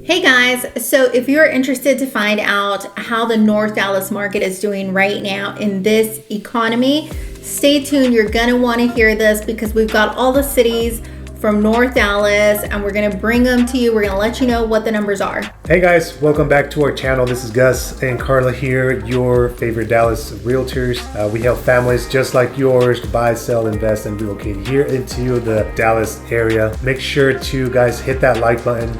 Hey guys, so if you're interested to find out how the North Dallas market is doing right now in this economy, stay tuned. You're gonna wanna hear this because we've got all the cities from North Dallas and we're gonna bring them to you. We're gonna let you know what the numbers are. Hey guys, welcome back to our channel. This is Gus and Karla here, your favorite Dallas realtors. We help families just like yours to buy, sell, invest, and relocate here into the Dallas area. Make sure to, guys, hit that like button.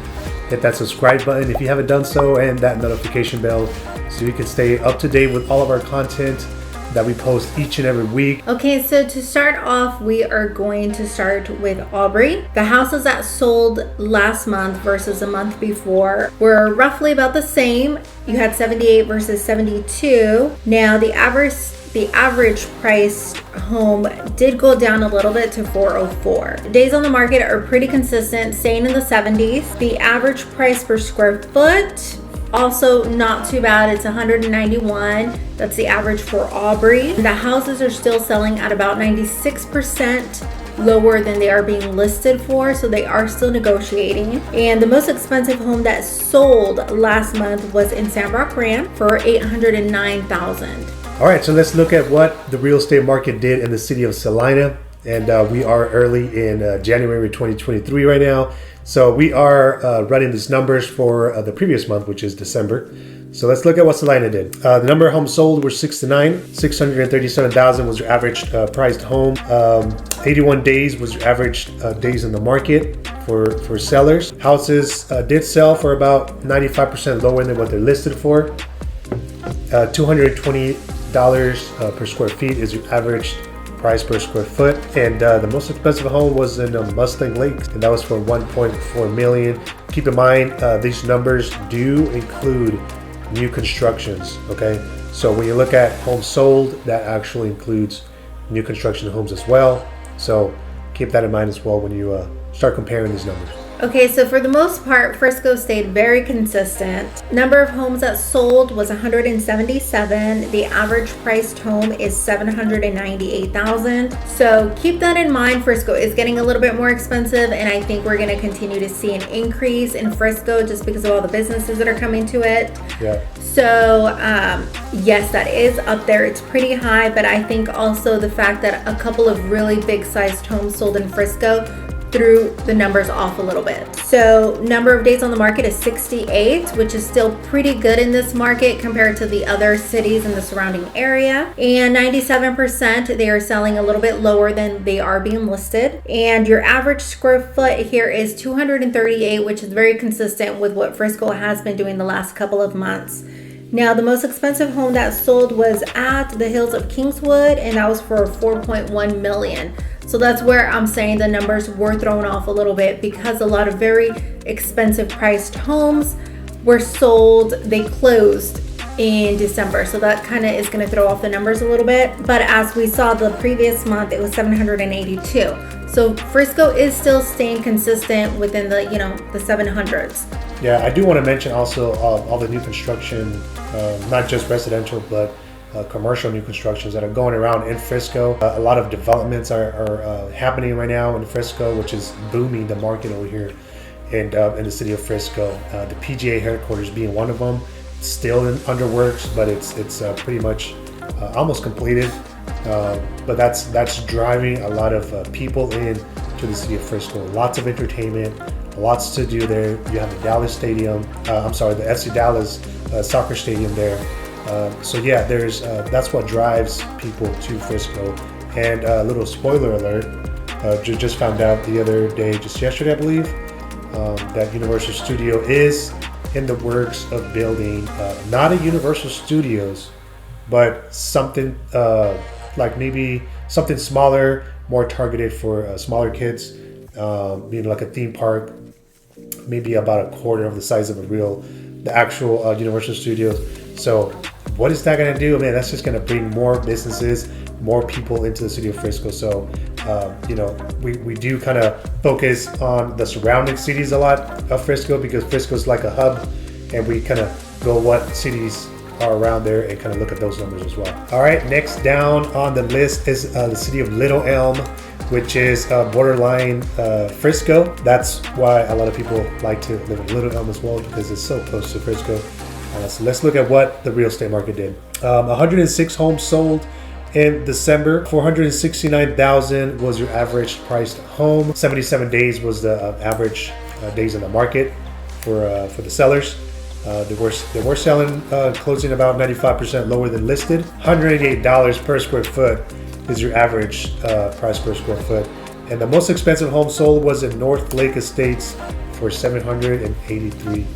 Hit that subscribe button if you haven't done so, and that notification bell so you can stay up to date with all of our content that we post each and every week. Okay, so to start off, we are going to start with Aubrey. The houses that sold last month versus a month before were roughly about the same. You had 78 versus 72. Now the average price home did go down a little bit to 404. Days on the market are pretty consistent, staying in the 70s. The average price per square foot, also not too bad. It's 191. That's the average for Aubrey. The houses are still selling at about 96% lower than they are being listed for, so they are still negotiating. And the most expensive home that sold last month was in Sandrock Ram for $809,000. All right, so let's look at what the real estate market did in the city of Celina. And we are early in January 2023 right now. So we are running these numbers for the previous month, which is December. So let's look at what Celina did. The number of homes sold were 69. 637,000 was your average priced home. 81 days was your average days in the market for sellers. Houses did sell for about 95% lower than what they're listed for. $220 per square feet is your average price per square foot, and the most expensive home was in Mustang Lake, and that was for $1.4 million. Keep in mind, these numbers do include new constructions. Okay, so when you look at homes sold, that actually includes new construction homes as well. So keep that in mind as well when you start comparing these numbers. Okay, so for the most part, Frisco stayed very consistent. Number of homes that sold was 177. The average priced home is $798,000. So keep that in mind. Frisco is getting a little bit more expensive, and I think we're going to continue to see an increase in Frisco just because of all the businesses that are coming to it. Yeah. So yes, that is up there. It's pretty high, but I think also the fact that a couple of really big sized homes sold in Frisco threw the numbers off a little bit. So number of days on the market is 68, which is still pretty good in this market compared to the other cities in the surrounding area. And 97%, they are selling a little bit lower than they are being listed. And your average square foot here is 238, which is very consistent with what Frisco has been doing the last couple of months. Now, the most expensive home that sold was at the Hills of Kingswood, and that was for $4.1 million. So that's where I'm saying the numbers were thrown off a little bit because a lot of very expensive priced homes were sold. They closed in December. So that kind of is going to throw off the numbers a little bit. But as we saw the previous month, it was 782. So Frisco is still staying consistent within the, the 700s. Yeah, I do want to mention also all the new construction, not just residential, but commercial new constructions that are going around in Frisco. A lot of developments are happening right now in Frisco, which is booming the market over here and in the city of Frisco. The PGA headquarters being one of them, still under works, but it's pretty much almost completed. But that's driving a lot of people in to the city of Frisco. Lots of entertainment, lots to do there. You have the Dallas Stadium, the FC Dallas soccer stadium there. So yeah, there's that's what drives people to Frisco. And a little spoiler alert, just found out the other day, just yesterday I believe, that Universal Studio is in the works of building not a Universal Studios, but something like maybe something smaller, more targeted for smaller kids, being like a theme park, maybe about a quarter of the size of the actual Universal Studios. So what is that going to do? Man, that's just going to bring more businesses, more people into the city of Frisco. So, we do kind of focus on the surrounding cities a lot of Frisco because Frisco is like a hub, and we kind of go what cities are around there and kind of look at those numbers as well. All right, next down on the list is the city of Little Elm, which is borderline Frisco. That's why a lot of people like to live in Little Elm as well, because it's so close to Frisco. So let's look at what the real estate market did. 106 homes sold in December. 469,000 was your average priced home. 77 days was the average days in the market for the sellers. They were selling, closing about 95% lower than listed. $188 per square foot is your average price per square foot. And the most expensive home sold was in North Lake Estates for $783,000.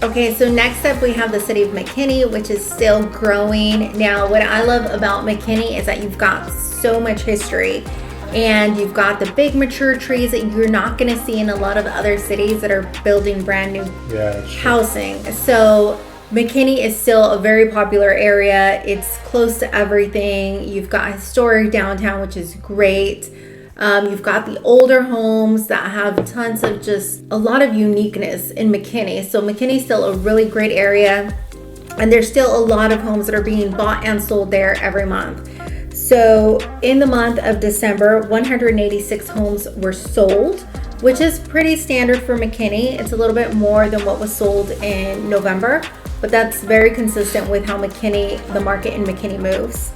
Okay, so next up we have the city of McKinney, which is still growing. Now, what I love about McKinney is that you've got so much history, and you've got the big mature trees that you're not going to see in a lot of other cities that are building brand new housing. So McKinney is still a very popular area. It's close to everything. You've got historic downtown, which is great. You've got the older homes that have tons of just a lot of uniqueness in McKinney. So McKinney's still a really great area, and there's still a lot of homes that are being bought and sold there every month. So in the month of December, 186 homes were sold, which is pretty standard for McKinney. It's a little bit more than what was sold in November, but that's very consistent with how the market in McKinney moves.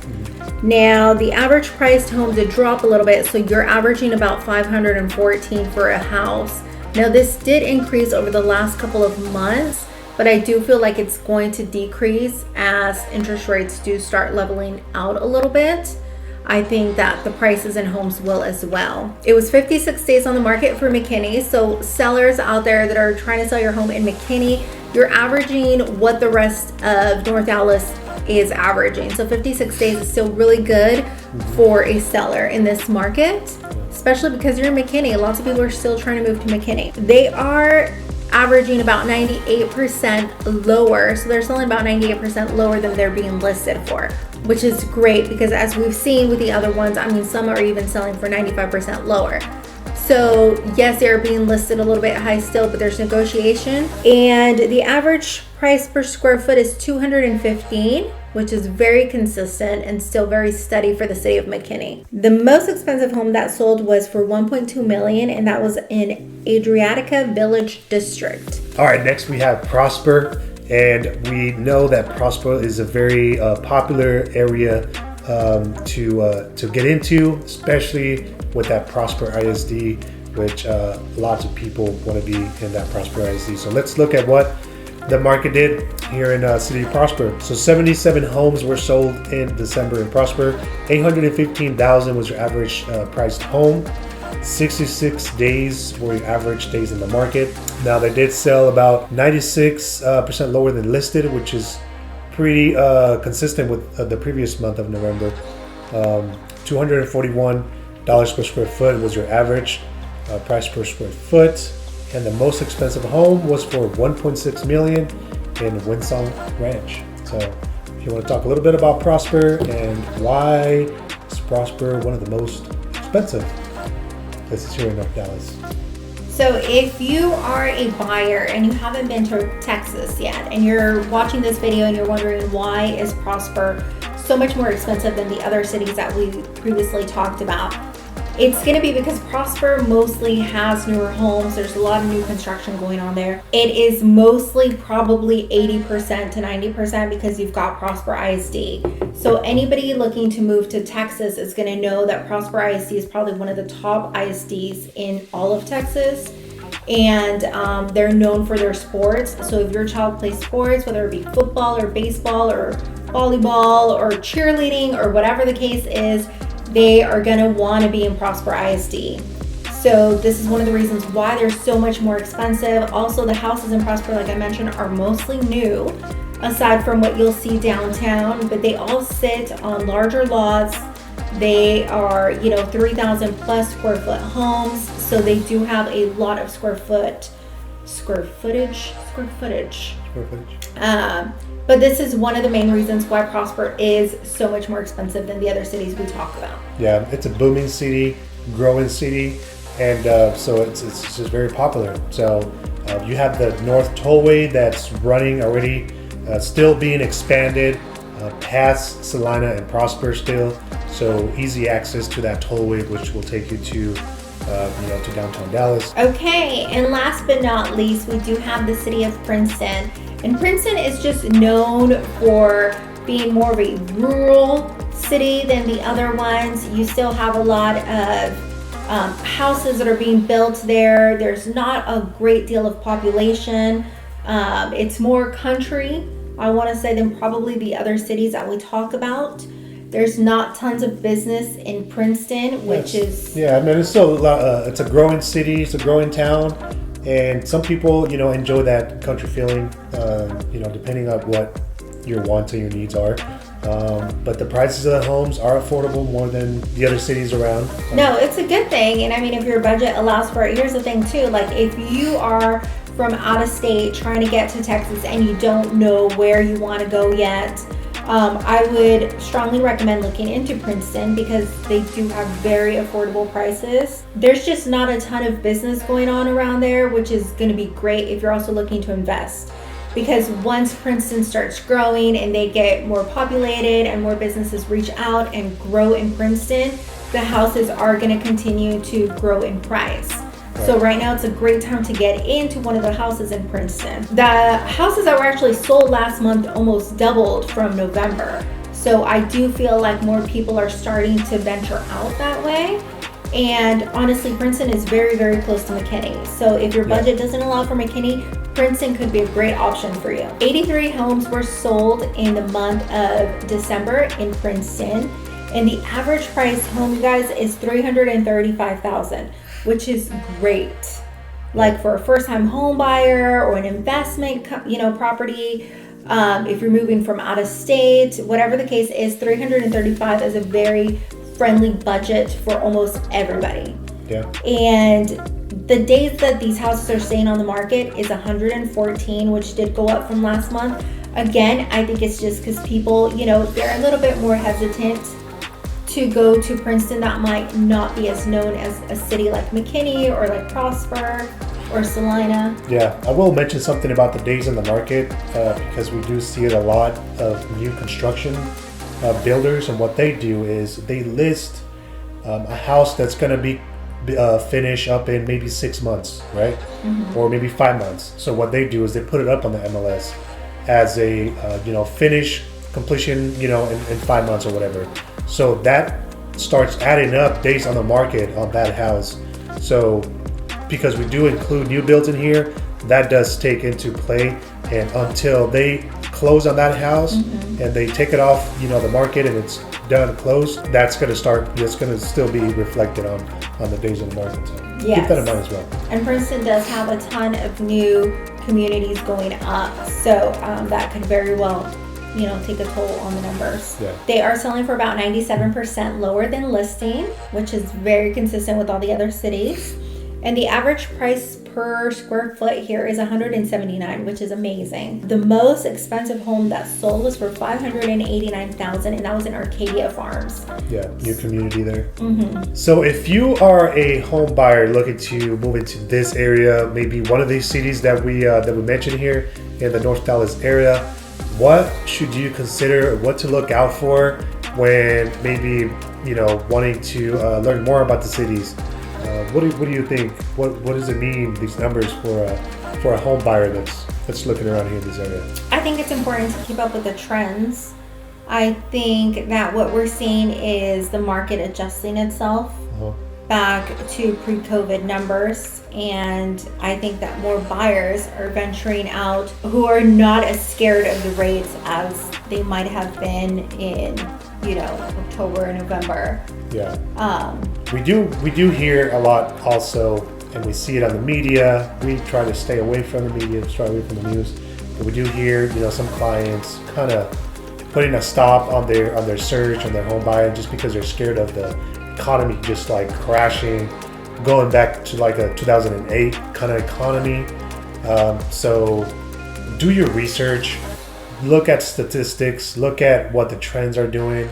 Now, the average priced home did drop a little bit, so you're averaging about $514 for a house. Now, this did increase over the last couple of months, but I do feel like it's going to decrease as interest rates do start leveling out a little bit. I think that the prices in homes will as well. It was 56 days on the market for McKinney, so sellers out there that are trying to sell your home in McKinney, you're averaging what the rest of North Dallas is averaging. So 56 days is still really good for a seller in this market, especially because you're in McKinney. Lots of people are still trying to move to McKinney. They are averaging about 98% lower. So they're selling about 98% lower than they're being listed for, which is great because as we've seen with the other ones, I mean, some are even selling for 95% lower. So yes, they're being listed a little bit high still, but there's negotiation. And the average price per square foot is $215, which is very consistent and still very steady for the city of McKinney. The most expensive home that sold was for $1.2 million, and that was in Adriatica Village District. All right, next we have Prosper, and we know that Prosper is a very popular area to get into, especially with that Prosper ISD, which lots of people want to be in that Prosper ISD. So let's look at what the market did here in City of Prosper. So 77 homes were sold in December in Prosper. 815,000 was your average priced home. 66 days were your average days in the market. Now they did sell about 96% lower than listed, which is pretty consistent with the previous month of November. $241 per square foot was your average price per square foot, and the most expensive home was for $1.6 million in Winsong Ranch. So if you want to talk a little bit about Prosper and why is Prosper one of the most expensive places here in North Dallas. So if you are a buyer and you haven't been to Texas yet, and you're watching this video and you're wondering why is Prosper so much more expensive than the other cities that we previously talked about, it's going to be because Prosper mostly has newer homes. There's a lot of new construction going on there. It is mostly probably 80% to 90% because you've got Prosper ISD. So anybody looking to move to Texas is going to know that Prosper ISD is probably one of the top ISDs in all of Texas. And they're known for their sports. So if your child plays sports, whether it be football or baseball or volleyball or cheerleading or whatever the case is, they are going to want to be in Prosper ISD. So this is one of the reasons why they're so much more expensive. Also, the houses in Prosper, like I mentioned, are mostly new, aside from what you'll see downtown, but they all sit on larger lots. They are, 3,000 plus square foot homes. So they do have a lot of square footage. But this is one of the main reasons why Prosper is so much more expensive than the other cities we talk about. Yeah, it's a booming city, growing city, and so it's just very popular. So you have the North Tollway that's running already still being expanded past Celina and Prosper still, so easy access to that tollway, which will take you to to downtown Dallas. Okay, and last but not least, we do have the city of Princeton. And Princeton is just known for being more of a rural city than the other ones. You still have a lot of houses that are being built there. There's not a great deal of population. It's more country, I want to say, than probably the other cities that we talk about. There's not tons of business in Princeton, which is... Yeah, I mean, it's still a lot, it's a growing city, it's a growing town, and some people, enjoy that country feeling, depending on what your wants and your needs are. But the prices of the homes are affordable more than the other cities around. No, it's a good thing. And I mean, if your budget allows for it, here's the thing too, like if you are from out of state trying to get to Texas and you don't know where you want to go yet, I would strongly recommend looking into Princeton because they do have very affordable prices. There's just not a ton of business going on around there, which is going to be great if you're also looking to invest. Because once Princeton starts growing and they get more populated and more businesses reach out and grow in Princeton, the houses are going to continue to grow in price. So right now it's a great time to get into one of the houses in Princeton. The houses that were actually sold last month almost doubled from November. So I do feel like more people are starting to venture out that way. And honestly, Princeton is very, very close to McKinney. So if your budget doesn't allow for McKinney, Princeton could be a great option for you. 83 homes were sold in the month of December in Princeton. And the average price home, you guys, is $335,000, which is great. Like for a first-time home buyer or an investment, property, if you're moving from out of state, whatever the case is, $335,000 is a very friendly budget for almost everybody. Yeah. And the days that these houses are staying on the market is 114, which did go up from last month. Again, I think it's just because people, they're a little bit more hesitant to go to Princeton that might not be as known as a city like McKinney or like Prosper or Celina. Yeah, I will mention something about the days in the market because we do see it a lot of new construction builders, and what they do is they list a house that's going to be finished up in maybe 6 months, right? Mm-hmm. Or maybe 5 months. So what they do is they put it up on the MLS as a finish completion in 5 months or whatever. So that starts adding up days on the market on that house. So because we do include new builds in here, that does take into play. And until they close on that house and they take it off the market and it's done closed, that's going to still be reflected on the days on the market. So keep that in mind as well. And Princeton does have a ton of new communities going up, so that could very well take a toll on the numbers. Yeah. They are selling for about 97% lower than listing, which is very consistent with all the other cities. And the average price per square foot here is $179, which is amazing. The most expensive home that sold was for $589,000, and that was in Arcadia Farms. Yeah, new community there. Mm-hmm. So if you are a home buyer looking to move into this area, maybe one of these cities that we mentioned here in the North Dallas area, what should you consider, what to look out for when maybe wanting to learn more about the cities? What do you think? What does it mean, these numbers for a home buyer that's looking around here in this area? I think it's important to keep up with the trends. I think that what we're seeing is the market adjusting itself back to pre-COVID numbers, and I think that more buyers are venturing out who are not as scared of the rates as they might have been in October and November. Yeah. We do hear a lot also, and we see it on the media. We try to stay away from the media, stay away from the news. But we do hear, some clients kind of putting a stop on their search, on their home buying, just because they're scared of the economy just like crashing, going back to like a 2008 kind of economy. So do your research. Look at statistics, look at what the trends are doing.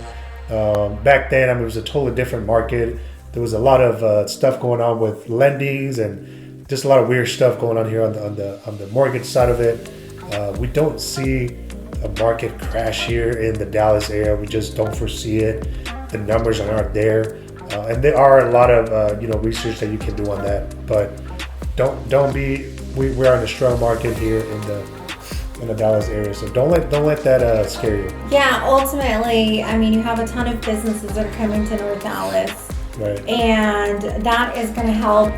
Back then, it was a totally different market. There was a lot of stuff going on with lendings and just a lot of weird stuff going on here on the mortgage side of it. We don't see a market crash here in the Dallas area. We just don't foresee it. The numbers aren't there, and there are a lot of research that you can do on that. But don't be. We are in a strong market here in the Dallas area, so don't let that scare you. Yeah, ultimately, I mean, you have a ton of businesses that are coming to North Dallas, right? And that is going to help,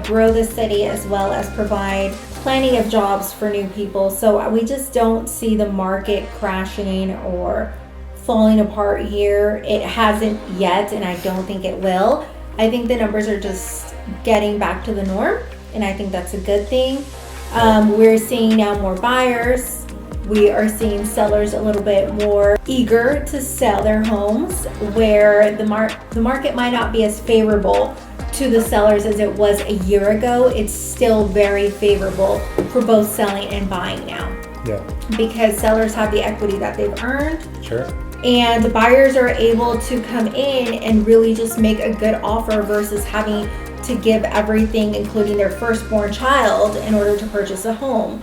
grow the city as well as provide plenty of jobs for new people. So we just don't see the market crashing or falling apart here. It hasn't yet, and I don't think it will. I think the numbers are just getting back to the norm, and I think that's a good thing. We're seeing now more buyers. We are seeing sellers a little bit more eager to sell their homes, where the market might not be as favorable to the sellers as it was a year ago. It's still very favorable for both selling and buying now. Yeah. Because sellers have the equity that they've earned. Sure. And the buyers are able to come in and really just make a good offer versus having to give everything, including their firstborn child, in order to purchase a home.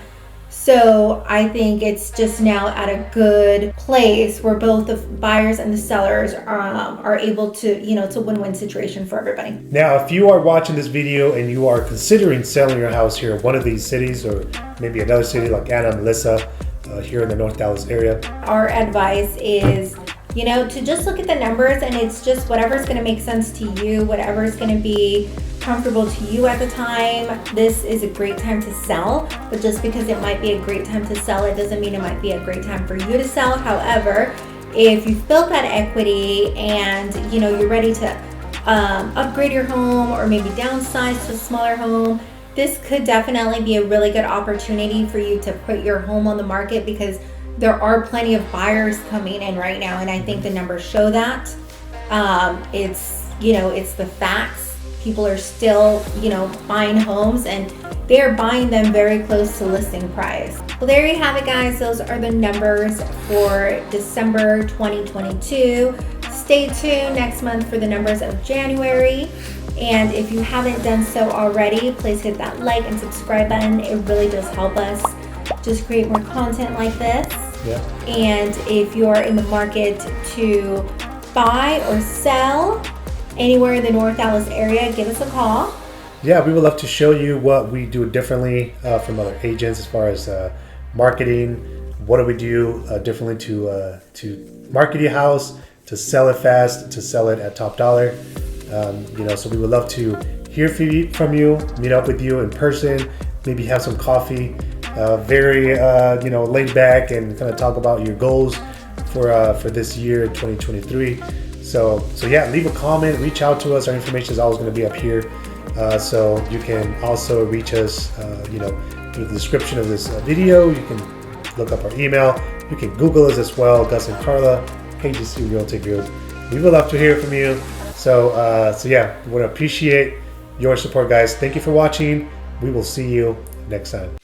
So I think it's just now at a good place where both the buyers and the sellers are able to, it's a win-win situation for everybody. Now, if you are watching this video and you are considering selling your house here in one of these cities, or maybe another city like Anna and Melissa here in the North Dallas area, our advice is, to just look at the numbers, and it's just whatever's going to make sense to you, whatever is going to be comfortable to you at the time. This is a great time to sell, but just because it might be a great time to sell, it doesn't mean it might be a great time for you to sell. However, if you've built that equity and you're ready to upgrade your home or maybe downsize to a smaller home, this could definitely be a really good opportunity for you to put your home on the market, because there are plenty of buyers coming in right now, and I think the numbers show that. It's the facts. People are still, buying homes, and they're buying them very close to listing price. Well, there you have it, guys. Those are the numbers for December 2022. Stay tuned next month for the numbers of January. And if you haven't done so already, please hit that like and subscribe button. It really does help us just create more content like this. Yeah. And if you're in the market to buy or sell anywhere in the North Dallas area, give us a call. Yeah, we would love to show you what we do differently from other agents as far as marketing. What do we do differently to market your house, to sell it fast, to sell it at top dollar. So we would love to hear from you, meet up with you in person, maybe have some coffee, very laid back, and kind of talk about your goals for this year, 2023. So yeah, leave a comment, reach out to us. Our information is always going to be up here. So you can also reach us, through the description of this video. You can look up our email. You can Google us as well, Gus and Karla, KGC Realty Group. We would love to hear from you. So yeah, we would appreciate your support, guys. Thank you for watching. We will see you next time.